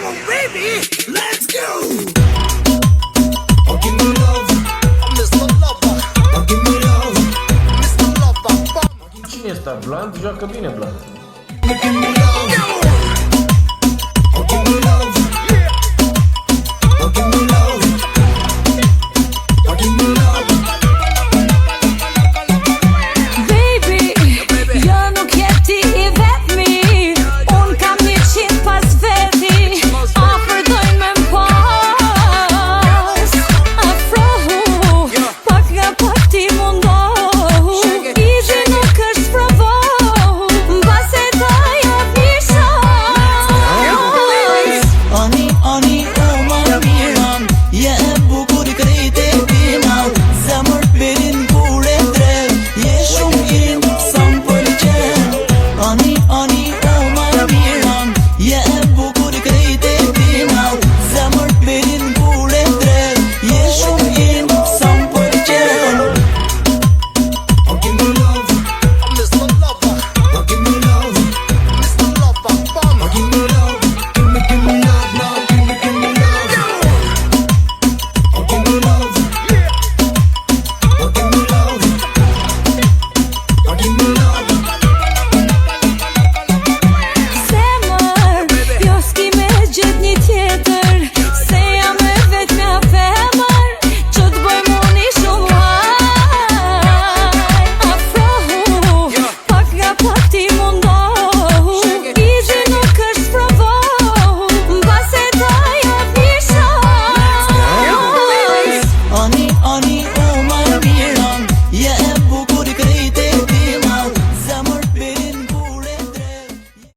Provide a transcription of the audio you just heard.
Come on, baby, let's go. Oh, give me love, Mr. Lover, oh, give me love, Mr. Lover. Cine este blanc? Joacă bine blanc. give me love.